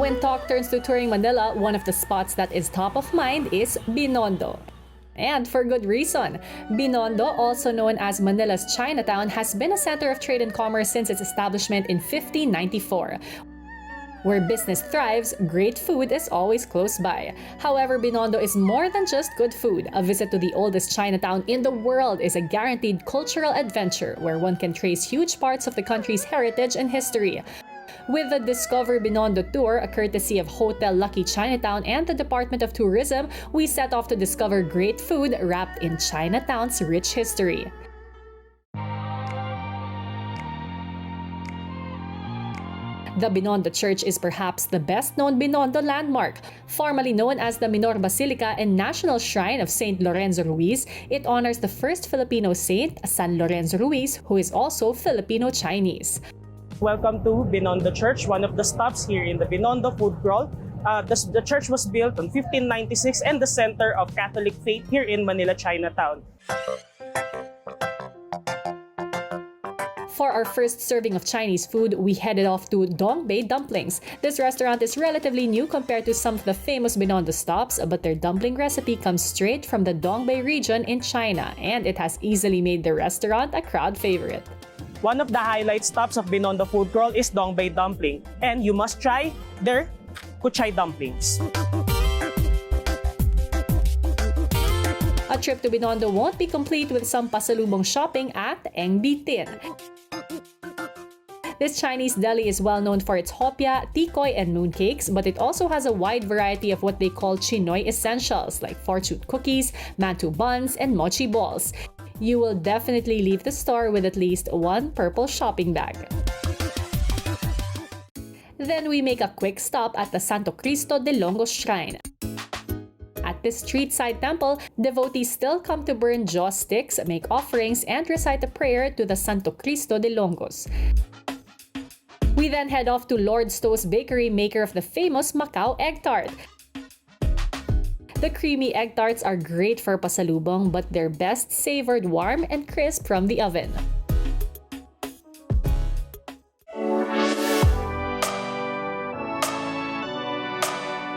when talk turns to touring Manila, one of the spots that is top of mind is Binondo. And for good reason. Binondo, also known as Manila's Chinatown, has been a center of trade and commerce since its establishment in 1594. Where business thrives, great food is always close by. However, Binondo is more than just good food. A visit to the oldest Chinatown in the world is a guaranteed cultural adventure where one can trace huge parts of the country's heritage and history. With the Discover Binondo tour, a courtesy of Hotel Lucky Chinatown and the Department of Tourism, we set off to discover great food wrapped in Chinatown's rich history. The Binondo Church is perhaps the best-known Binondo landmark. Formerly known as the Minor Basilica and National Shrine of Saint Lorenzo Ruiz, it honors the first Filipino saint, San Lorenzo Ruiz, who is also Filipino-Chinese. Welcome to Binondo Church, one of the stops here in the Binondo food crawl. The church was built in 1596 and the center of Catholic faith here in Manila, Chinatown. For our first serving of Chinese food, we headed off to Dongbei Dumplings. This restaurant is relatively new compared to some of the famous Binondo stops, but their dumpling recipe comes straight from the Dongbei region in China, and it has easily made the restaurant a crowd favorite. One of the highlight stops of Binondo food crawl is Dongbei Dumpling, and you must try their kuchay dumplings. A trip to Binondo won't be complete with some pasalubong shopping at Ongpin. This Chinese deli is well known for its hopia, tikoy, and mooncakes, but it also has a wide variety of what they call Chinoy essentials like fortune cookies, mantou buns, and mochi balls. You will definitely leave the store with at least one purple shopping bag. Then we make a quick stop at the Santo Cristo de Longos Shrine. At this street-side temple, devotees still come to burn joss sticks, make offerings, and recite a prayer to the Santo Cristo de Longos. We then head off to Lord Stowe's Bakery, maker of the famous Macau egg tart. The creamy egg tarts are great for pasalubong, but they're best savored warm and crisp from the oven.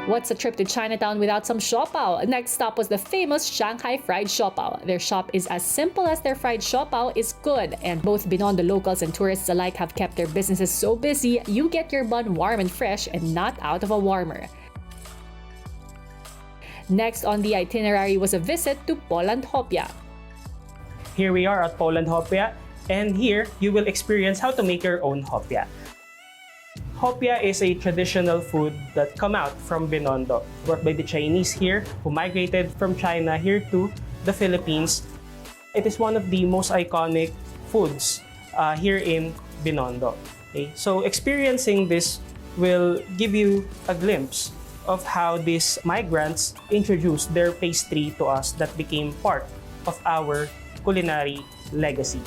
What's a trip to Chinatown without some siopao? Next stop was the famous Shanghai fried siopao. Their shop is as simple as their fried siopao is good, and both Binondo locals and tourists alike have kept their businesses so busy, you get your bun warm and fresh and not out of a warmer. Next on the itinerary was a visit to Poland Hopia. Here we are at Poland Hopia, and here you will experience how to make your own hopia. Hopia is a traditional food that come out from Binondo, brought by the Chinese here who migrated from China here to the Philippines. It is one of the most iconic foods here in Binondo. Okay? So experiencing this will give you a glimpse of how these migrants introduced their pastry to us that became part of our culinary legacy.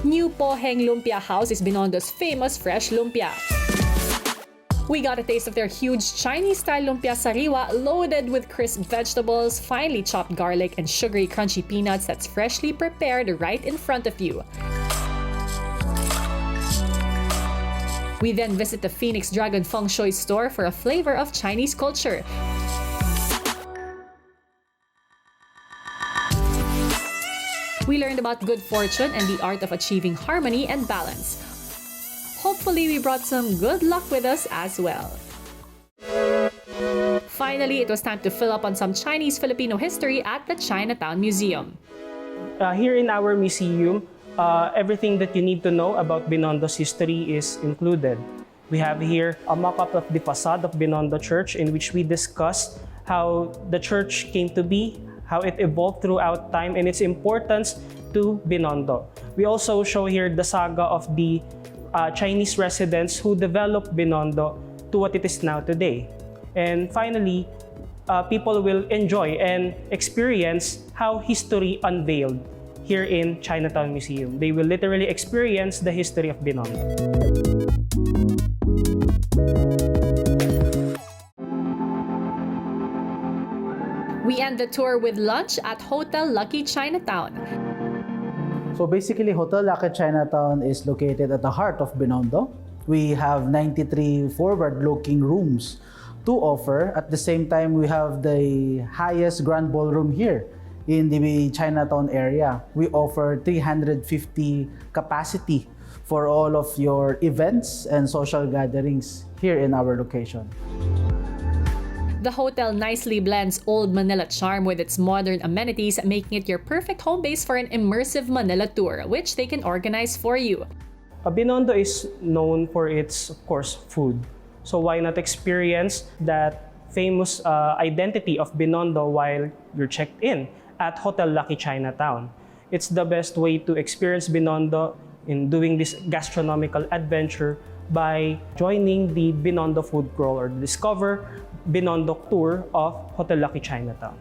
New Poheng Lumpia House is Binondo's famous fresh lumpia. We got a taste of their huge Chinese-style lumpia sariwa loaded with crisp vegetables, finely chopped garlic, and sugary crunchy peanuts that's freshly prepared right in front of you. We then visit the Phoenix Dragon Feng Shui store for a flavor of Chinese culture. We learned about good fortune and the art of achieving harmony and balance. Hopefully, we brought some good luck with us as well. Finally, it was time to fill up on some Chinese-Filipino history at the Chinatown Museum. Here in our museum, everything that you need to know about Binondo's history is included. We have here a mock-up of the facade of Binondo Church in which we discuss how the church came to be, how it evolved throughout time, and its importance to Binondo. We also show here the saga of the Chinese residents who developed Binondo to what it is now today. And finally, people will enjoy and experience how history unveiled here in Chinatown Museum. They will literally experience the history of Binondo. We end the tour with lunch at Hotel Lucky Chinatown. So basically, Hotel Lucky Chinatown is located at the heart of Binondo. We have 93 forward-looking rooms to offer. At the same time, we have the highest grand ballroom here in the Chinatown area. We offer 350 capacity for all of your events and social gatherings here in our location. The hotel nicely blends old Manila charm with its modern amenities, making it your perfect home base for an immersive Manila tour, which they can organize for you. Binondo is known for its, of course, food. So why not experience that famous identity of Binondo while you're checked in at Hotel Lucky Chinatown? It's the best way to experience Binondo in doing this gastronomical adventure by joining the Binondo food crawl or Discover Binondo tour of Hotel Lucky Chinatown.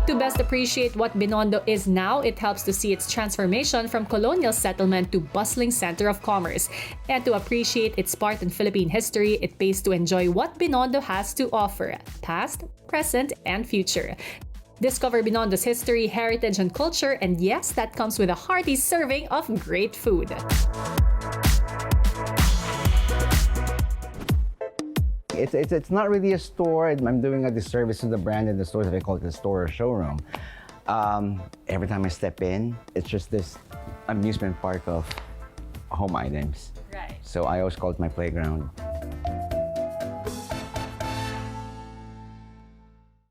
To best appreciate what Binondo is now, it helps to see its transformation from colonial settlement to bustling center of commerce. And to appreciate its part in Philippine history, it pays to enjoy what Binondo has to offer, past, present, and future. Discover Binondo's history, heritage, and culture, and yes, that comes with a hearty serving of great food. It's not really a store. I'm doing a disservice to the brand in the stores if I call it a store or showroom. Every time I step in, it's just this amusement park of home items. Right. So I always call it my playground.